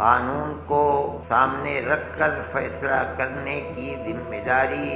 قانون کو سامنے رکھ کر فیصلہ کرنے کی ذمہ داری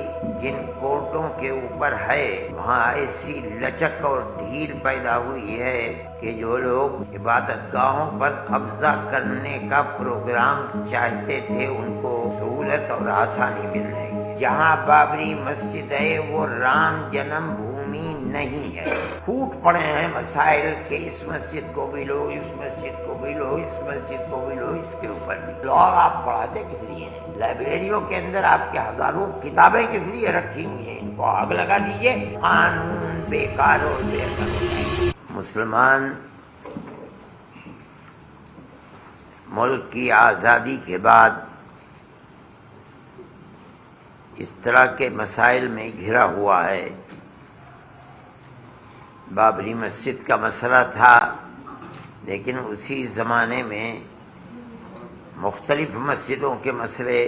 جن کورٹوں کے اوپر ہے، وہاں ایسی لچک اور ڈھیل پیدا ہوئی ہے کہ جو لوگ عبادت گاہوں پر قبضہ کرنے کا پروگرام چاہتے تھے ان کو سہولت اور آسانی مل رہی ہے۔ جہاں بابری مسجد ہے وہ رام جنم بھومی نہیں ہے۔ پھوٹ پڑے ہیں مسائل کہ اس مسجد کو بھی لو، اس مسجد کو بھی لو، اس مسجد کو بھی لو، اس کے اوپر بھی لو۔ اور آپ پڑھاتے کس لیے ہیں؟ لائبریریوں کے اندر آپ کے ہزاروں کتابیں کس لیے رکھی ہوئی ہیں؟ ان کو آگ لگا دیجئے۔ قانون بیکار اور بے اثر ہو جائے گا۔ مسلمان ملک کی آزادی کے بعد اس طرح کے مسائل میں گھرا ہوا ہے۔ بابری مسجد کا مسئلہ تھا، لیکن اسی زمانے میں مختلف مسجدوں کے مسئلے،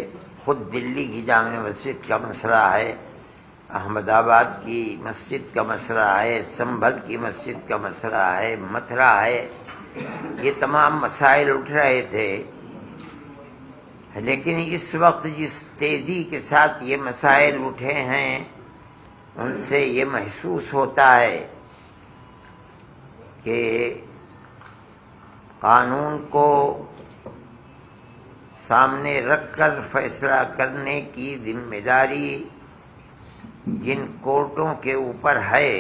خود دلی کی جامع مسجد کا مسئلہ ہے، احمد آباد کی مسجد کا مسئلہ ہے، سنبھل کی مسجد کا مسئلہ ہے، متھرا ہے، یہ تمام مسائل اٹھ رہے تھے۔ لیکن اس وقت جس تیزی کے ساتھ یہ مسائل اٹھے ہیں ان سے یہ محسوس ہوتا ہے کہ قانون کو سامنے رکھ کر فیصلہ کرنے کی ذمہ داری جن کورٹوں کے اوپر ہے،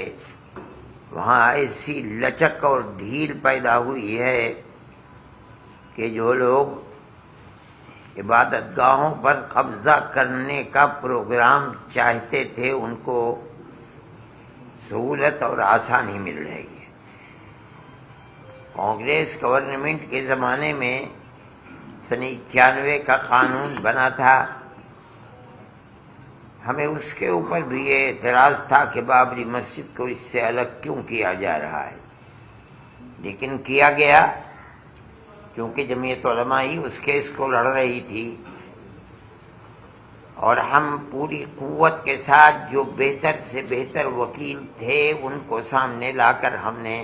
وہاں ایسی لچک اور ڈھیل پیدا ہوئی ہے کہ جو لوگ عبادت گاہوں پر قبضہ کرنے کا پروگرام چاہتے تھے ان کو سہولت اور آسانی مل رہی ہے۔ کانگریس گورنمنٹ کے زمانے میں سن 91 کا قانون بنا تھا، ہمیں اس کے اوپر بھی یہ اعتراض تھا کہ بابری مسجد کو اس سے الگ کیوں کیا جا رہا ہے، لیکن کیا گیا کیونکہ جمعیت علماء ہی اس کیس کو لڑ رہی تھی، اور ہم پوری قوت کے ساتھ جو بہتر سے بہتر وکیل تھے ان کو سامنے لا کر ہم نے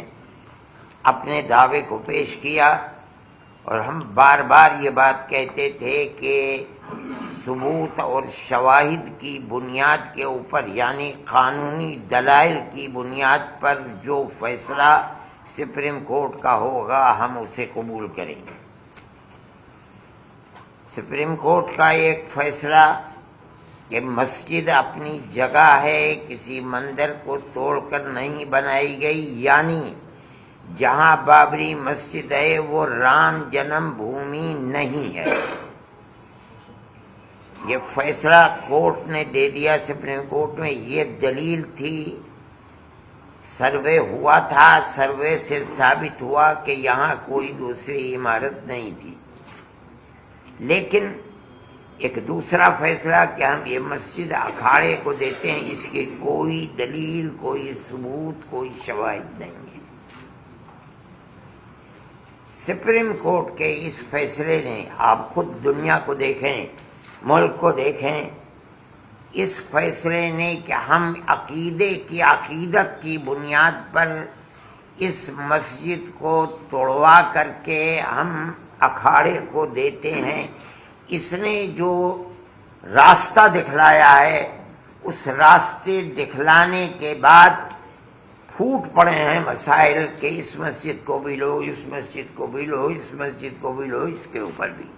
اپنے دعوے کو پیش کیا، اور ہم بار بار یہ بات کہتے تھے کہ ثبوت اور شواہد کی بنیاد کے اوپر، یعنی قانونی دلائل کی بنیاد پر جو فیصلہ سپریم کورٹ کا ہوگا ہم اسے قبول کریں گے۔ سپریم کورٹ کا ایک فیصلہ کہ مسجد اپنی جگہ ہے، کسی مندر کو توڑ کر نہیں بنائی گئی، یعنی جہاں بابری مسجد ہے وہ رام جنم بھومی نہیں ہے، یہ فیصلہ کورٹ نے دے دیا سپریم کورٹ میں۔ یہ دلیل تھی، سروے ہوا تھا، سروے سے ثابت ہوا کہ یہاں کوئی دوسری عمارت نہیں تھی۔ لیکن ایک دوسرا فیصلہ کہ ہم یہ مسجد اکھاڑے کو دیتے ہیں، اس کی کوئی دلیل، کوئی ثبوت، کوئی شواہد نہیں ہے۔ سپریم کورٹ کے اس فیصلے نے، آپ خود دنیا کو دیکھیں، ملک کو دیکھیں، اس فیصلے نے کہ ہم عقیدت کی بنیاد پر اس مسجد کو توڑوا کر کے ہم اکھاڑے کو دیتے ہیں، اس نے جو راستہ دکھلایا ہے، اس راستے دکھلانے کے بعد پھوٹ پڑے ہیں مسائل کہ اس مسجد کو بھی لو، اس مسجد کو بھی لو، اس مسجد کو بھی لو، اس کے اوپر بھی۔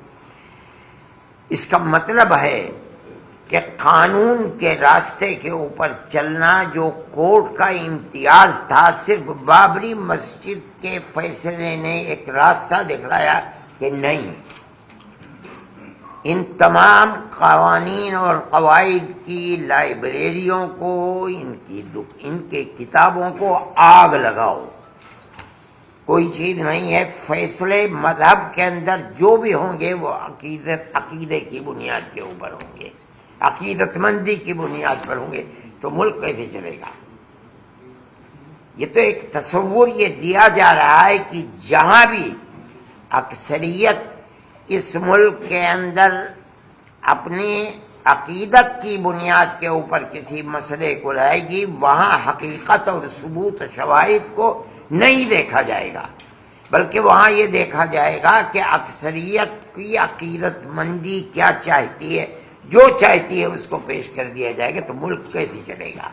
اس کا مطلب ہے کہ قانون کے راستے کے اوپر چلنا جو کورٹ کا امتیاز تھا، صرف بابری مسجد کے فیصلے نے ایک راستہ دکھلایا کہ نہیں، ان تمام قوانین اور قواعد کی لائبریریوں کو، ان کے کتابوں کو آگ لگاؤ، کوئی چیز نہیں ہے۔ فیصلے مذہب کے اندر جو بھی ہوں گے وہ عقیدے کی بنیاد کے اوپر ہوں گے، عقیدت مندی کی بنیاد پر ہوں گے، تو ملک کیسے چلے گا؟ یہ تو ایک تصور یہ دیا جا رہا ہے کہ جہاں بھی اکثریت اس ملک کے اندر اپنی عقیدت کی بنیاد کے اوپر کسی مسئلے کو لائے گی، وہاں حقیقت اور ثبوت و شواہد کو نہیں دیکھا جائے گا، بلکہ وہاں یہ دیکھا جائے گا کہ اکثریت کی عقیدت مندی کیا چاہتی ہے، جو چاہتی ہے اس کو پیش کر دیا جائے گا تو ملک کیسے چلے گا؟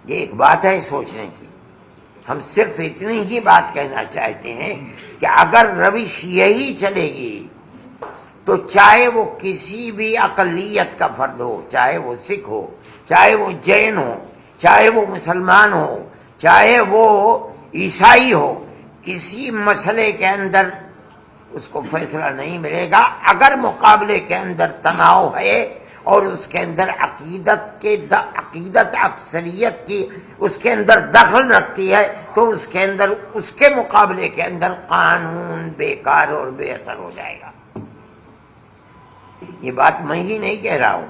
یہ ایک بات ہے سوچنے کی۔ ہم صرف اتنی ہی بات کہنا چاہتے ہیں کہ اگر روش یہی چلے گی تو چاہے وہ کسی بھی اقلیت کا فرد ہو، چاہے وہ سکھ ہو، چاہے وہ جین ہو، چاہے وہ مسلمان ہو، چاہے وہ عیسائی ہو، کسی مسئلے کے اندر اس کو فیصلہ نہیں ملے گا اگر مقابلے کے اندر تناؤ ہے اور اس کے اندر عقیدت اکثریت کی اس کے اندر دخل رکھتی ہے تو اس کے اندر اس کے مقابلے کے اندر قانون بیکار اور بے اثر ہو جائے گا۔ یہ بات میں ہی نہیں کہہ رہا ہوں،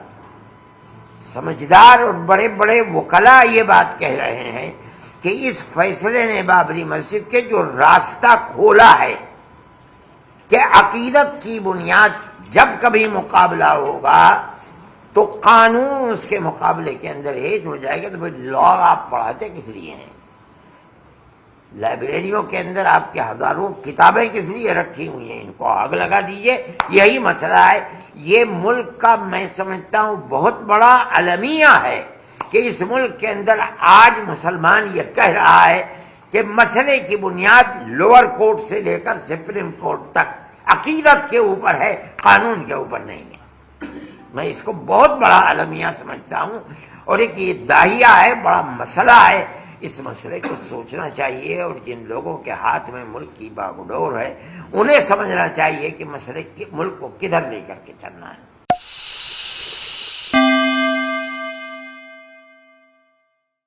سمجھدار اور بڑے بڑے وکلاء یہ بات کہہ رہے ہیں کہ اس فیصلے نے بابری مسجد کے جو راستہ کھولا ہے کہ عقیدت کی بنیاد جب کبھی مقابلہ ہوگا تو قانون اس کے مقابلے کے اندر ہیج ہو جائے گا۔ تو بھائی لا آپ پڑھاتے کس لیے ہیں؟ لائبریریوں کے اندر آپ کے ہزاروں کتابیں کس لیے رکھی ہوئی ہیں؟ ان کو آگ لگا دیجئے۔ یہی مسئلہ ہے۔ یہ ملک کا میں سمجھتا ہوں بہت بڑا المیہ ہے کہ اس ملک کے اندر آج مسلمان یہ کہہ رہا ہے کہ مسئلے کی بنیاد لوور کورٹ سے لے کر سپریم کورٹ تک عقیدت کے اوپر ہے، قانون کے اوپر نہیں ہے۔ میں اس کو بہت بڑا المیہ سمجھتا ہوں اور ایک یہ داہیہ ہے، بڑا مسئلہ ہے۔ اس مسئلے کو سوچنا چاہیے اور جن لوگوں کے ہاتھ میں ملک کی باگڈور ہے انہیں سمجھنا چاہیے کہ مسئلے ملک کو کدھر لے کر کے چلنا ہے۔